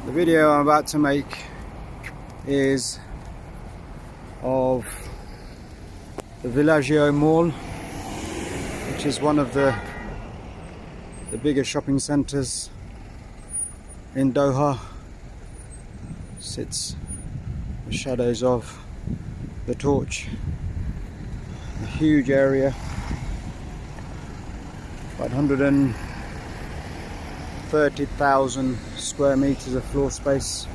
The video I'm about to make is of the Villaggio Mall, which is one of the bigger shopping centres in Doha. Sits the shadows of the torch. A huge area, about 130,000 square meters of floor space,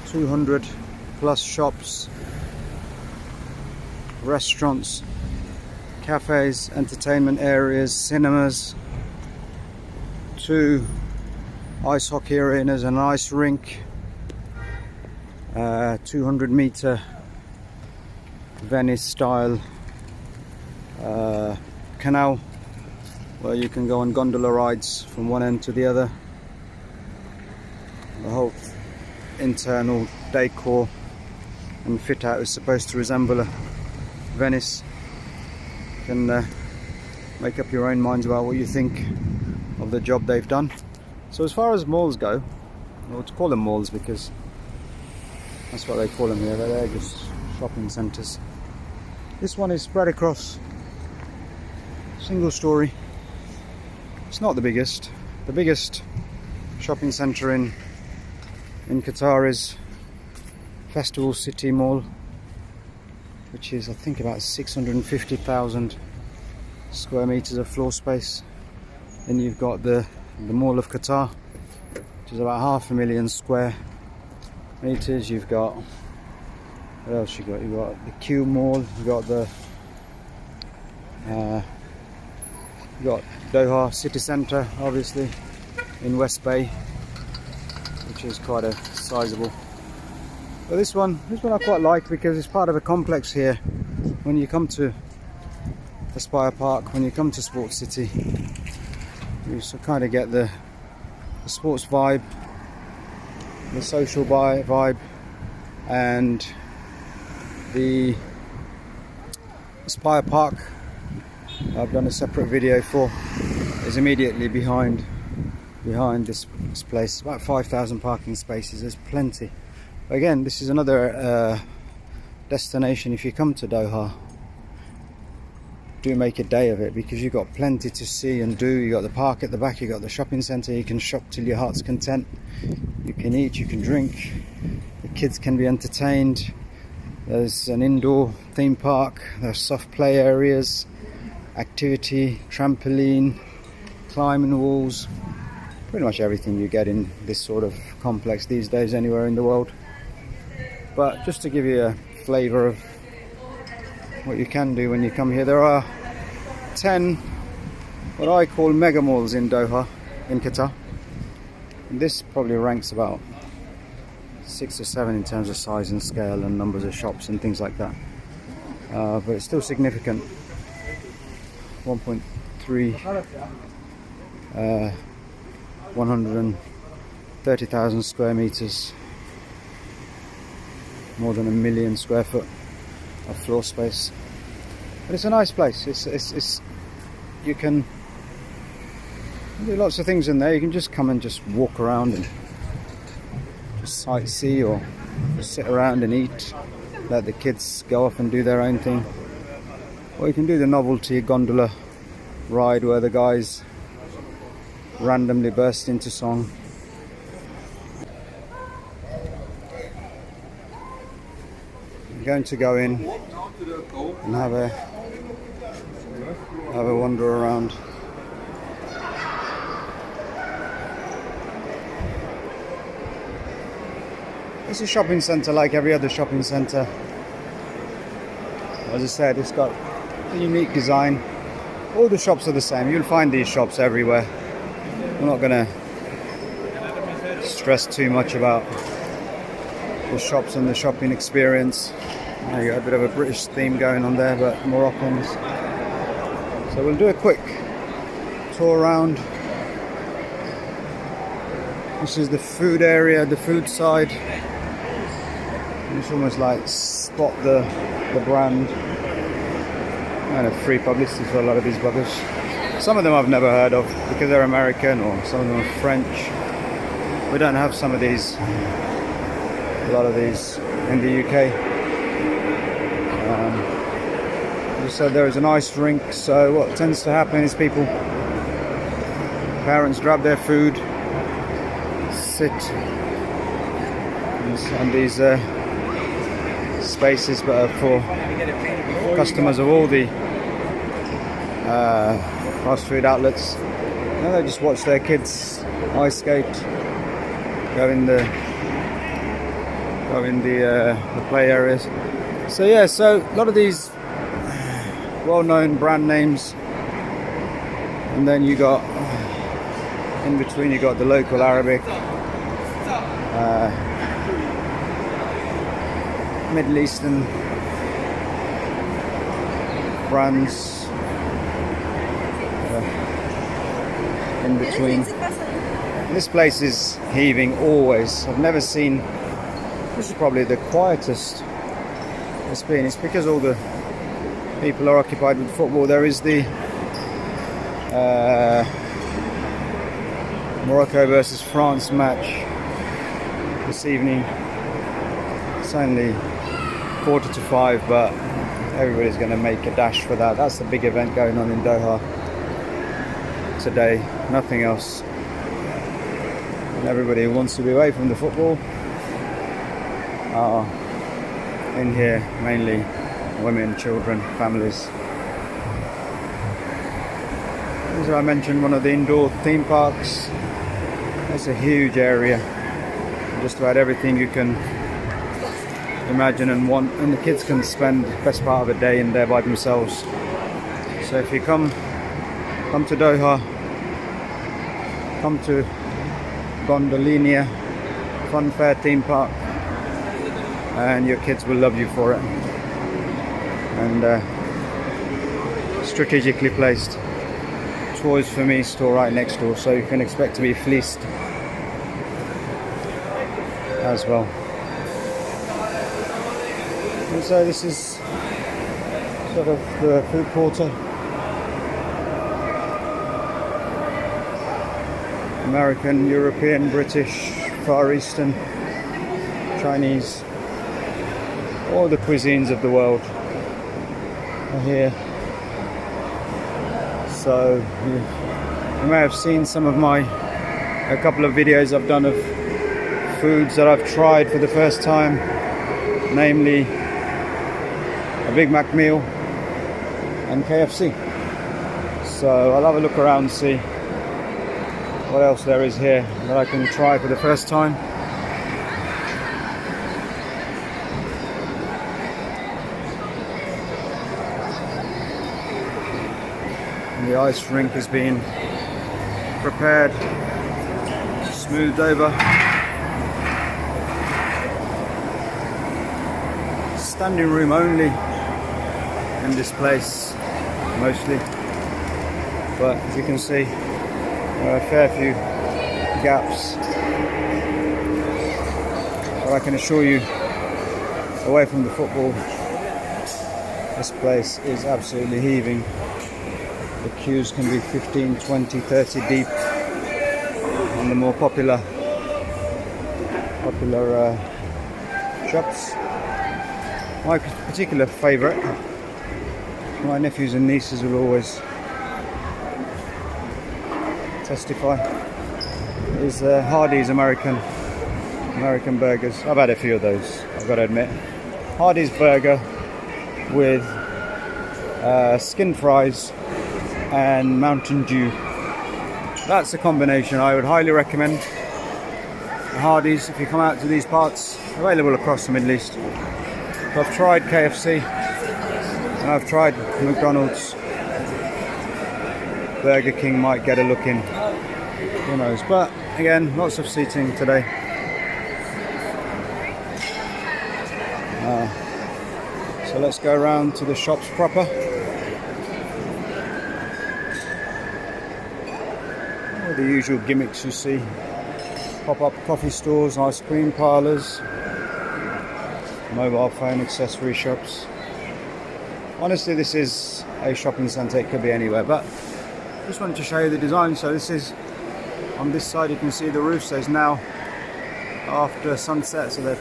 200 plus shops, restaurants, cafes, entertainment areas, cinemas, 2 ice hockey arenas, an ice rink, 200-meter Venice style canal where you can go on gondola rides from one end to the other. The whole internal decor and fit out is supposed to resemble a Venice. You can make up your own minds about what you think of the job they've done. So as far as malls go, well, to call them malls because that's what they call them here, they're just shopping centres. This one is spread across, single story. It's not the biggest. The biggest shopping centre in Qatar is Festival City Mall, which is I think about 650,000 square meters of floor space. Then you've got the Mall of Qatar, which is about 500,000 square meters. You've got, what else you got? You've got the Q Mall, you've got the you've got Doha City Centre, obviously, in West Bay, which is quite a sizable. But this one I quite like because it's part of a complex here. When you come to Aspire Park, when you come to Sports City, you kind of get the sports vibe, the social vibe, and the Aspire Park, I've done a separate video for, is immediately behind this place. About 5,000 parking spaces, there's plenty. Again, this is another destination. If you come to Doha, do make a day of it because you've got plenty to see and do. You got the park at the back, you got the shopping centre, you can shop till your heart's content, you can eat, you can drink, the kids can be entertained. There's an indoor theme park, there's soft play areas, activity, trampoline, climbing walls, pretty much everything you get in this sort of complex these days anywhere in the world. But just to give you a flavour of what you can do when you come here, there are 10 what I call mega malls in Doha, in Qatar. And this probably ranks about 6 or 7 in terms of size and scale and numbers of shops and things like that. But it's still significant. 1.3 130,000 square meters, more than 1 million square foot of floor space. But it's a nice place. It's you can do lots of things in there. You can just come and just walk around and just sightsee, or just sit around and eat, let the kids go off and do their own thing. Or you can do the novelty gondola ride where the guys randomly burst into song. I'm going to go in and have a wander around. It's a shopping centre like every other shopping centre. As I said, it's got a unique design. All the shops are the same. You'll find these shops everywhere. I'm not going to stress too much about the shops and the shopping experience. You got a bit of a British theme going on there, but Moroccans. So we'll do a quick tour around. This is the food area, the food side. It's almost like spot the brand. Kind of free publicity for a lot of these buggers. Some of them I've never heard of because they're American, or some of them are French. We don't have some of these, a lot of these in the UK. As I said, there is an ice rink, so what tends to happen is parents grab their food, sit on these spaces, but for customers of all the fast food outlets, and they just watch their kids ice skate, go in the play areas. So yeah, so a lot of these well-known brand names, and then you got in between you got the local Arabic, Middle Eastern brands in between. This place is heaving always. I've never seen, this is probably the quietest it's been. It's because all the people are occupied with football. There is the Morocco versus France match this evening. It's only 4:45, but everybody's going to make a dash for that. That's the big event going on in Doha today, nothing else. And everybody who wants to be away from the football are in here, mainly women, children, families. As I mentioned, one of the indoor theme parks. It's a huge area, just about everything you can imagine and want, and the kids can spend the best part of a day in there by themselves. So if you come to Doha, come to Gondola Fun Fair theme park, and your kids will love you for it. And strategically placed. Toys for Me store right next door, so you can expect to be fleeced as well. And so this is sort of the food quarter. American, European, British, Far Eastern, Chinese, all the cuisines of the world are here. So you may have seen a couple of videos I've done of foods that I've tried for the first time, namely a Big Mac meal and KFC. So I'll have a look around and see what else there is here that I can try for the first time. The ice rink is being prepared, smoothed over. Standing room only in this place, mostly. But as you can see, there are a fair few gaps. But I can assure you, away from the football, this place is absolutely heaving. The queues can be 15, 20, 30 deep on the more popular shops. My particular favourite, my nephews and nieces will always testify, is Hardee's American burgers. I've had a few of those, I've got to admit. Hardee's burger with skin fries and Mountain Dew. That's a combination I would highly recommend. Hardee's, if you come out to these parts, available across the Middle East. So I've tried KFC and I've tried McDonald's. Burger King might get a look in, who knows. But again, lots of seating today. So let's go around to the shops proper. All the usual gimmicks you see. Pop-up coffee stores, ice cream parlours, mobile phone accessory shops. Honestly, this is a shopping centre, it could be anywhere, but just wanted to show you the design. So this is On this side you can see the roof, so it's now after sunset, so the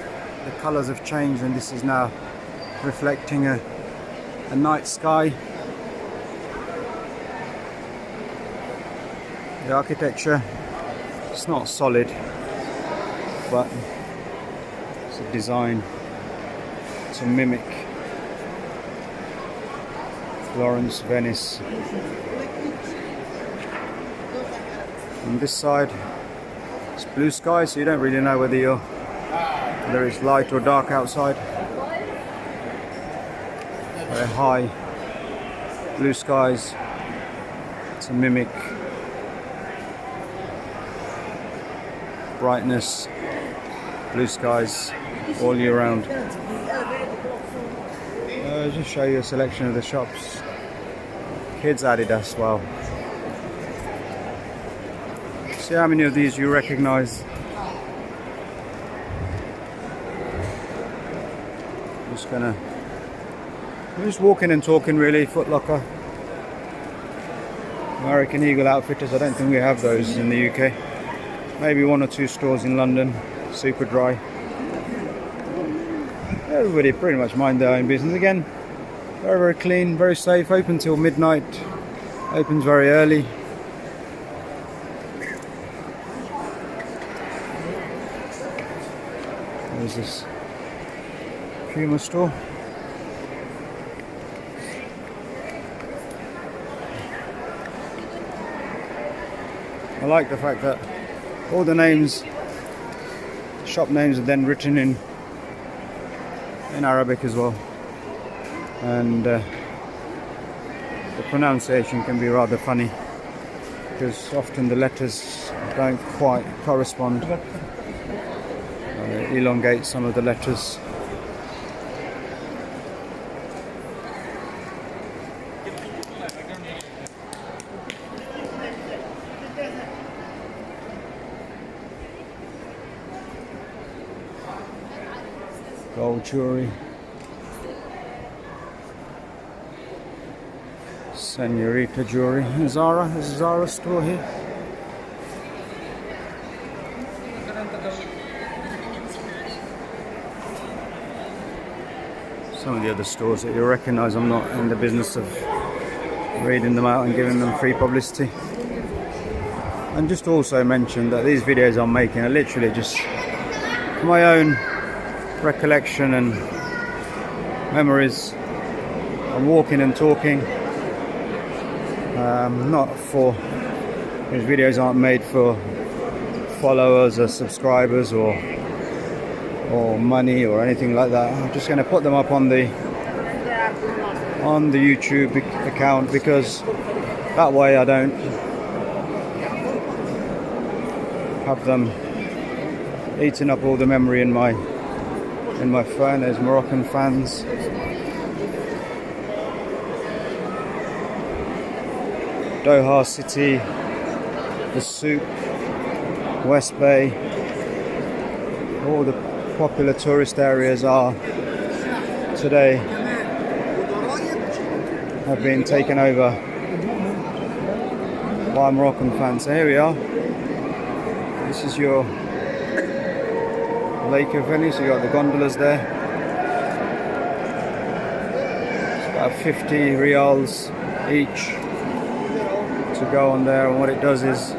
colours have changed, and this is now reflecting a night sky. The architecture, it's not solid, but it's a design to mimic Florence, Venice. On this side it's blue sky, so you don't really know whether there is light or dark outside. Very high blue skies to mimic brightness, blue skies all year round. I'll just show you a selection of the shops. Kids Adidas, wow. See how many of these you recognize. We're just walking and talking really. Foot Locker, American Eagle Outfitters, I don't think we have those in the UK. Maybe 1 or 2 stores in London. Superdry. Everybody pretty much mind their own business. Again, very, very clean, very safe, open till midnight, opens very early. There's this Puma store. I like the fact that all the names, shop names, are then written in Arabic as well, and the pronunciation can be rather funny because often the letters don't quite correspond. Elongate some of the letters. Gold jewelry. Senorita jewelry. Zara. There's a Zara store here. Some of the other stores that you'll recognise. I'm not in the business of reading them out and giving them free publicity. And just also mention that these videos I'm making are literally just my own recollection and memories. I'm walking and talking. Not for, these videos aren't made for followers or subscribers or money or anything like that. I'm just going to put them up on the YouTube account because that way I don't have them eating up all the memory in my phone. There's Moroccan fans. Doha City, the Souk, West Bay, all the popular tourist areas are today have been taken over by Moroccan fans. So here we are. This is your Lake of Venice. You got the gondolas there. It's about 50 reals each to go on there, and what it does is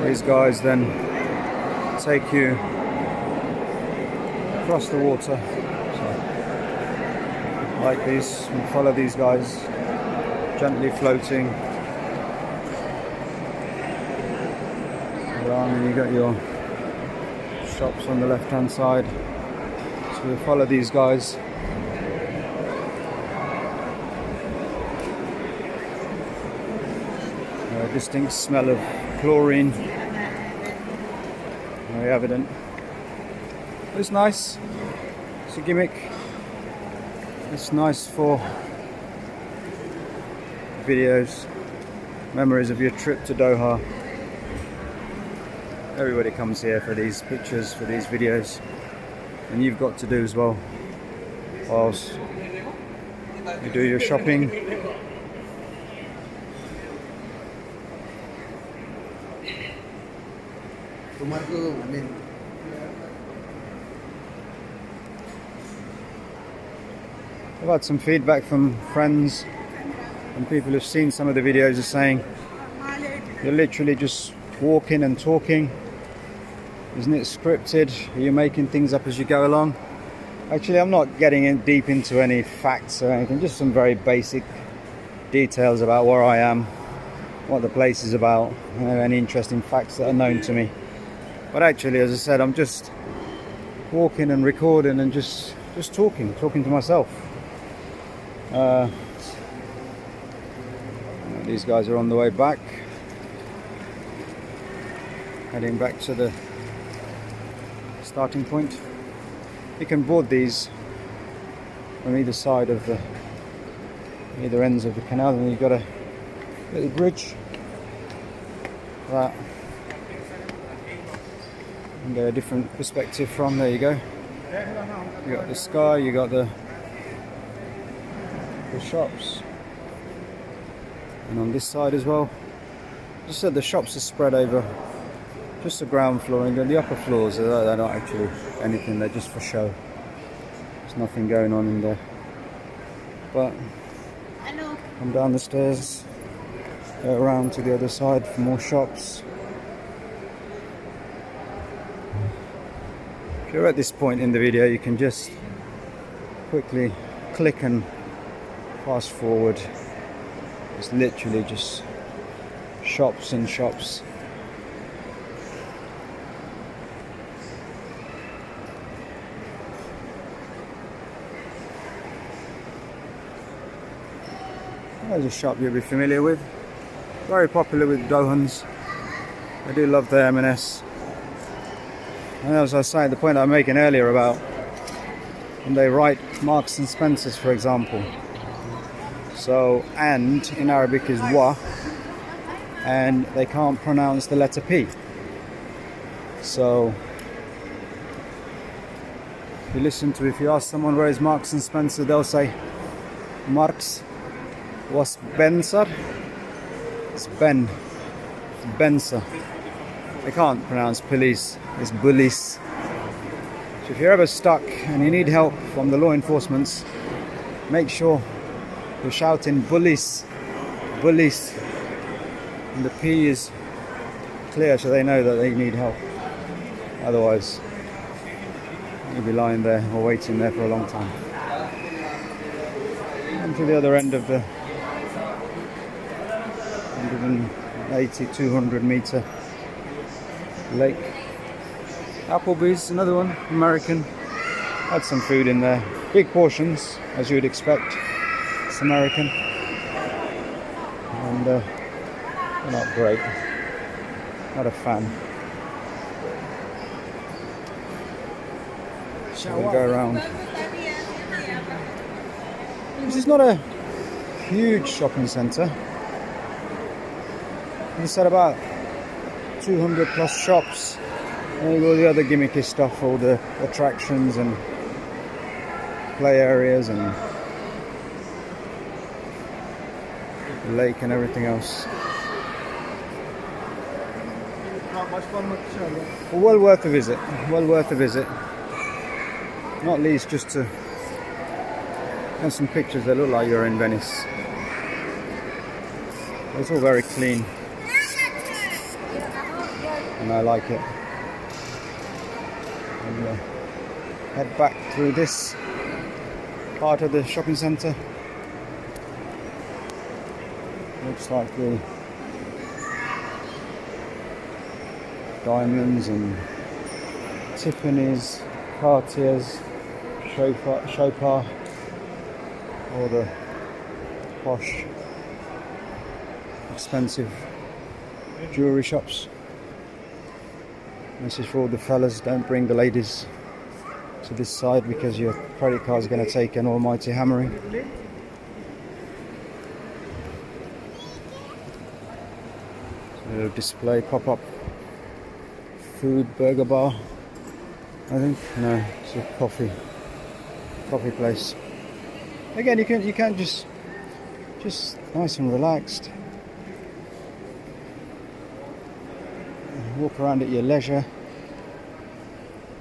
these guys then take you across the water. So, like these, you follow these guys gently floating around, and you got your shops on the left hand side. So we follow these guys. Distinct smell of chlorine, very evident. It's nice, it's a gimmick, it's nice for videos, memories of your trip to Doha. Everybody comes here for these pictures, for these videos, and you've got to do as well whilst you do your shopping. I've had some feedback from friends and people who've seen some of the videos are saying you're literally just walking and talking. Isn't it scripted? Are you making things up as you go along? Actually, I'm not getting in deep into any facts or anything, just some very basic details about where I am, what the place is about, any interesting facts that are known to me. But actually, as I said, I'm just walking and recording and just talking to myself. These guys are on the way back, heading back to the starting point. You can board these from either side of either ends of the canal, and you've got a little bridge that and get a different perspective from. There you go. You got the sky, you got the shops, and on this side as well. Just said the shops are spread over just the ground floor, and the upper floors they're not actually anything, they're just for show. There's nothing going on in there. But come down the stairs, go around to the other side for more shops. If you're at this point in the video, you can just quickly click and fast forward. It's literally just shops and shops. There's a shop you'll be familiar with. Very popular with Dohans. I do love the M&S. And as I was saying, the point I'm making earlier about when they write Marks and Spencers, for example. So, and in Arabic is wa, and they can't pronounce the letter P. So, if you ask someone where is Marks and Spencer, they'll say Marks was Spencer. It's Ben. Spencer. They can't pronounce police. It's bullies. So if you're ever stuck and you need help from the law enforcement, make sure you're shouting bullies, bullies, and the P is clear so they know that they need help. Otherwise, you'll be lying there or waiting there for a long time. And to the other end of the 180, 200 meter lake. Applebee's, another one, American. Had some food in there. Big portions, as you would expect. It's American. And they're not great. Not a fan. So we'll go around. This is not a huge shopping centre. He said about 200 plus shops, and all the other gimmicky stuff, all the attractions and play areas and the lake and everything else. Well worth a visit. Well worth a visit. Not least just to have some pictures that look like you're in Venice. It's all very clean. And I like it. And head back through this part of the shopping centre. Looks like the diamonds and Tiffany's, Cartier's, Chopard, all the posh, expensive jewellery shops. This is for all the fellas, don't bring the ladies to this side because your credit card is going to take an almighty hammering. So display, pop-up food, burger bar, I think. No, it's a coffee place. Again, you can't just nice and relaxed. walk around at your leisure.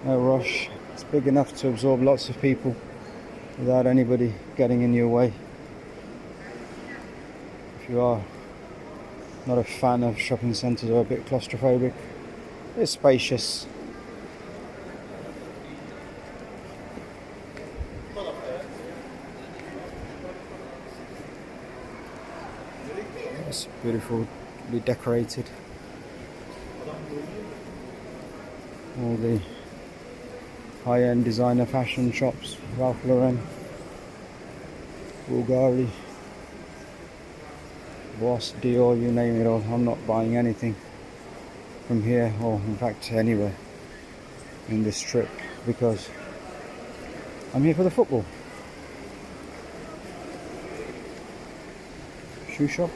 No rush. It's big enough to absorb lots of people without anybody getting in your way. If you are not a fan of shopping centres or a bit claustrophobic, it's spacious. It's beautifully decorated. All the high-end designer fashion shops, Ralph Lauren, Bulgari, Boss, Dior, you name it all. I'm not buying anything from here, or in fact anywhere in this trip, because I'm here for the football. Shoe shop.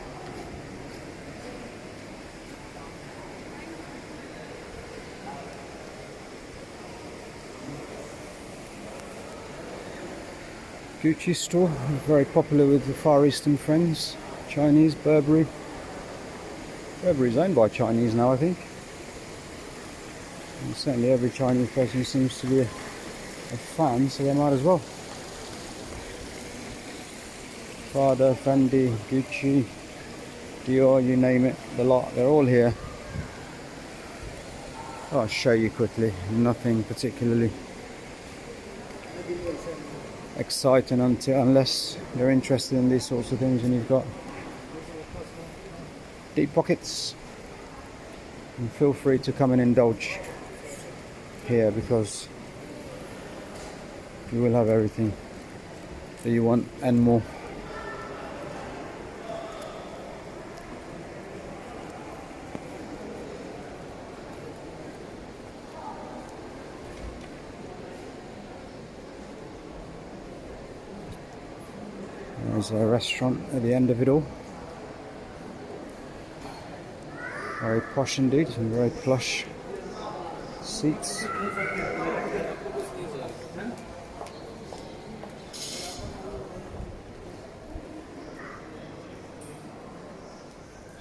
Gucci store, very popular with the Far Eastern friends. Chinese, Burberry. Burberry's owned by Chinese now, I think. And certainly every Chinese person seems to be a fan, so they might as well. Prada, Fendi, Gucci, Dior, you name it, the lot, they're all here. I'll show you quickly, nothing particularly exciting unless you're interested in these sorts of things and you've got deep pockets. And feel free to come and indulge here, because you will have everything that you want and more. There's a restaurant at the end of it all. Very posh indeed, and very plush seats.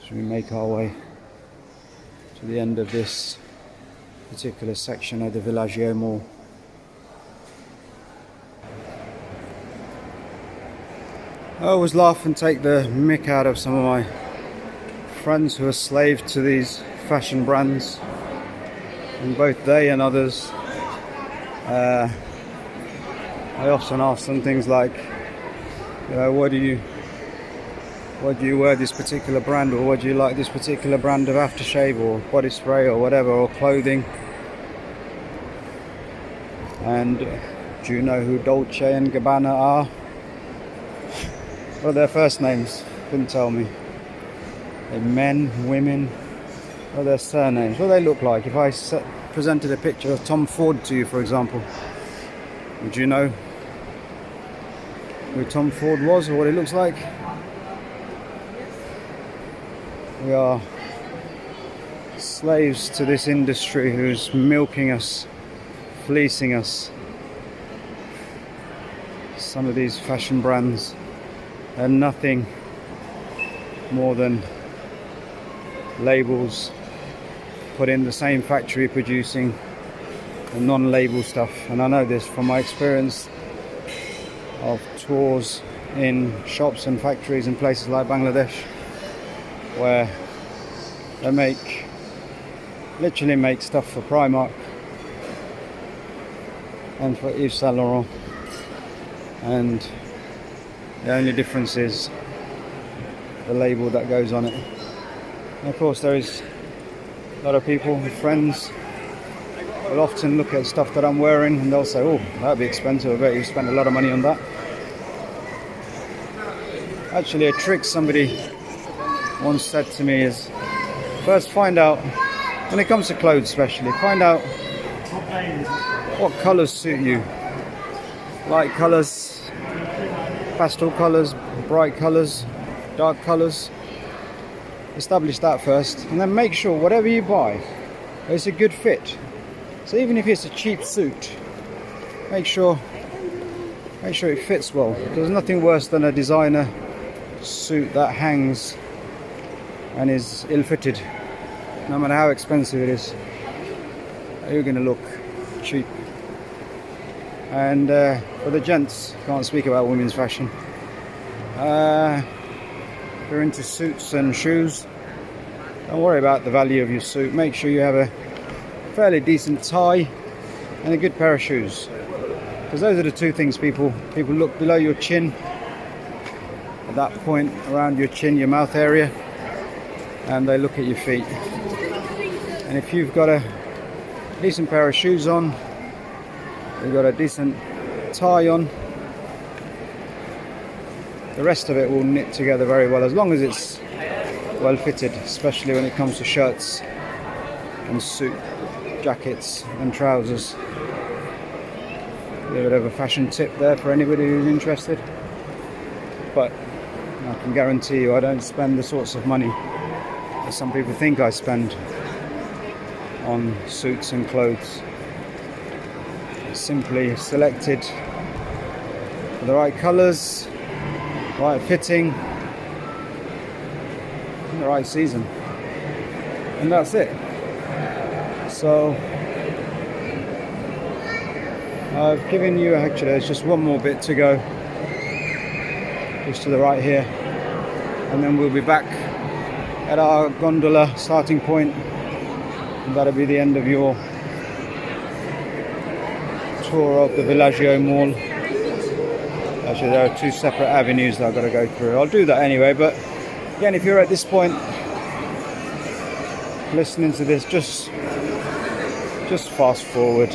Should we make our way to the end of this particular section of the Villaggio Mall? I always laugh and take the mick out of some of my friends who are slaves to these fashion brands, and both they and others. I often ask them things like, you know, why do you wear this particular brand, or why do you like this particular brand of aftershave or body spray or whatever, or clothing? And do you know who Dolce and Gabbana are? What are their first names? Couldn't tell me. They're men, women. What are their surnames? What do they look like? If I presented a picture of Tom Ford to you, for example, would you know who Tom Ford was or what he looks like? We are slaves to this industry who's milking us, fleecing us. Some of these fashion brands are nothing more than labels put in the same factory producing the non-label stuff. And I know this from my experience of tours in shops and factories in places like Bangladesh, where they literally make stuff for Primark and for Yves Saint Laurent, and the only difference is the label that goes on it. And of course there is a lot of people, friends, will often look at stuff that I'm wearing and they'll say, oh, that'd be expensive, I bet you spent a lot of money on that. Actually, a trick somebody once said to me is, first find out, when it comes to clothes especially, find out what colours suit you. Light colours, pastel colours, bright colours, dark colours. Establish that first, and then make sure whatever you buy is a good fit. So even if it's a cheap suit, make sure it fits well. There's nothing worse than a designer suit that hangs and is ill-fitted. no matter how expensive it is, you're going to look cheap. And for the gents, can't speak about women's fashion. If you're into suits and shoes, don't worry about the value of your suit. Make sure you have a fairly decent tie and a good pair of shoes, because those are the two things people look below your chin, at that point around your chin, your mouth area, and they look at your feet. And if you've got a decent pair of shoes on, you've got a decent tie on, the rest of it will knit together very well, as long as it's well fitted, especially when it comes to shirts and suit jackets and trousers. A bit of a fashion tip there for anybody who's interested. But I can guarantee you I don't spend the sorts of money that some people think I spend on suits and clothes. It's simply selected for the right colours, right fitting, and the right season, and that's it. So I've given you, actually there's just one more bit to go, just to the right here, and then we'll be back at our gondola starting point, and that'll be the end of your tour of the Villaggio Mall. Actually, there are two separate avenues that I've got to go through. I'll do that anyway, but again, if you're at this point listening to this, just fast forward,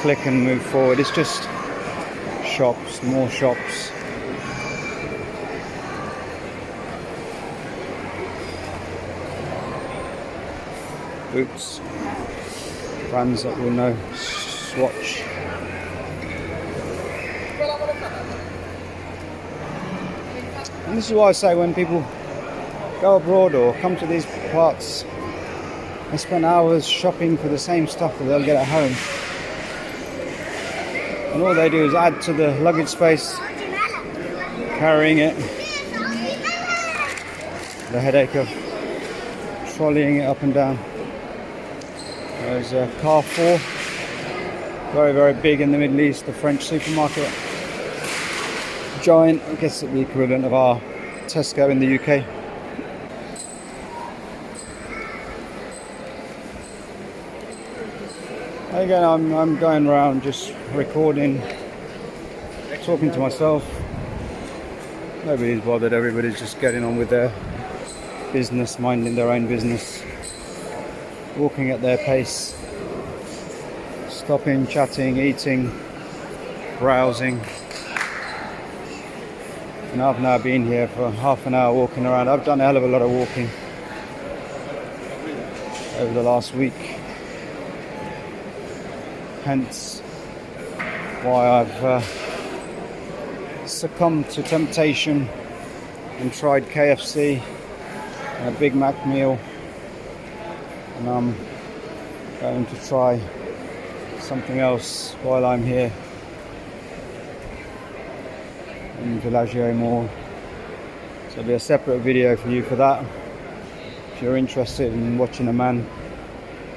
click and move forward. It's just shops, more shops. Boots, brands that we'll know, Swatch. And this is why I say, when people go abroad or come to these parts, they spend hours shopping for the same stuff that they'll get at home. And all they do is add to the luggage space, carrying it, the headache of trolleying it up and down. There's a Carrefour, very, very big in the Middle East, the French supermarket giant. I guess it'd be equivalent of our Tesco in the UK. Again, I'm going around just recording, talking to myself. Nobody's bothered, everybody's just getting on with their business, minding their own business, walking at their pace, stopping, chatting, eating, browsing. And I've now been here for half an hour walking around. I've done a hell of a lot of walking over the last week. Hence why I've succumbed to temptation and tried KFC and a Big Mac meal, and I'm going to try something else while I'm here in Villaggio Mall. So there'll be a separate video for you for that, if you're interested in watching a man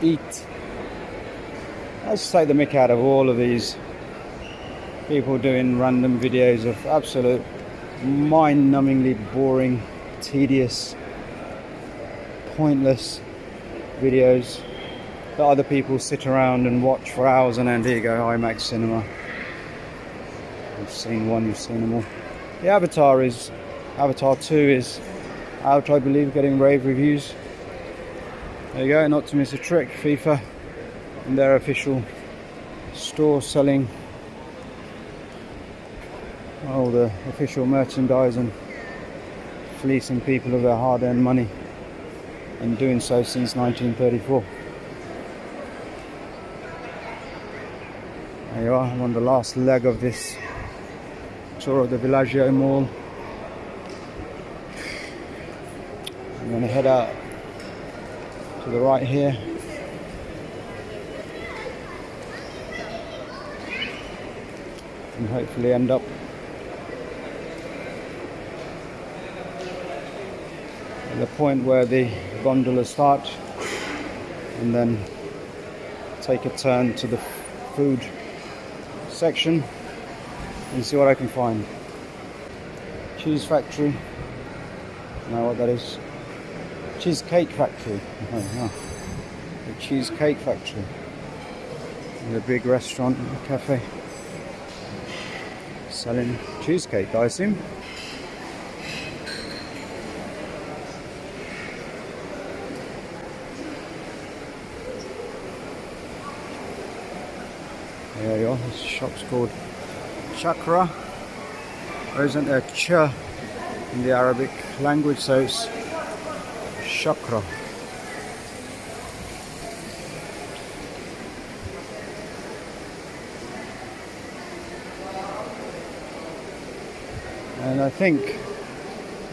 eat. I just take the mick out of all of these people doing random videos of absolute mind-numbingly boring, tedious, pointless videos that other people sit around and watch for hours on end. Here you go, IMAX cinema. You've seen one, you've seen them all. The Avatar 2 is out, I believe, getting rave reviews. There you go, not to miss a trick, FIFA and their official store selling all the official merchandise and fleecing people of their hard-earned money, and doing so since 1934. There you are, I'm on the last leg of this tour of the Villaggio Mall. I'm going to head out to the right here. And hopefully end up at the point where the gondola start, and then take a turn to the food section and see what I can find. Cheese factory. Know what that is? Cheesecake factory. Oh, yeah. The cheesecake factory. And a big restaurant, cafe, selling cheesecake, I assume. There you are. This shop's called Chakra. There isn't a ch in the Arabic language, so it's Chakra. And I think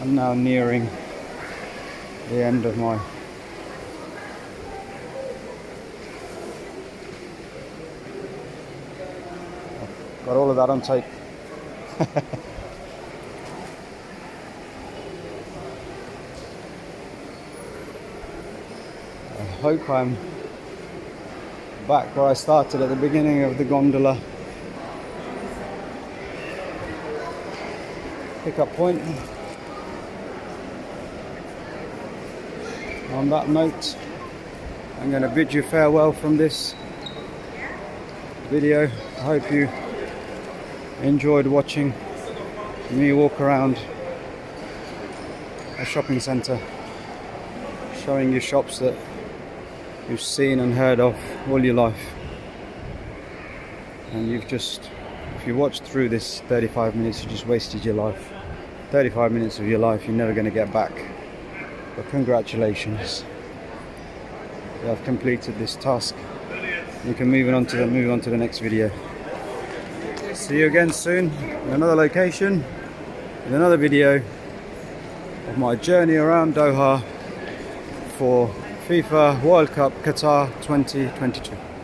I'm now nearing the end of my got all of that on tape. I hope I'm back where I started at the beginning of the gondola pickup point. On that note, I'm going to bid you farewell from this video. I hope you enjoyed watching me walk around a shopping centre, showing you shops that you've seen and heard of all your life, and you've just, if you watched through this 35 minutes, you just wasted your life. 35 minutes of your life you're never going to get back, but congratulations, you have completed this task. You can move on to the next video. See you again soon in another location, in another video of my journey around Doha for FIFA World Cup Qatar 2022.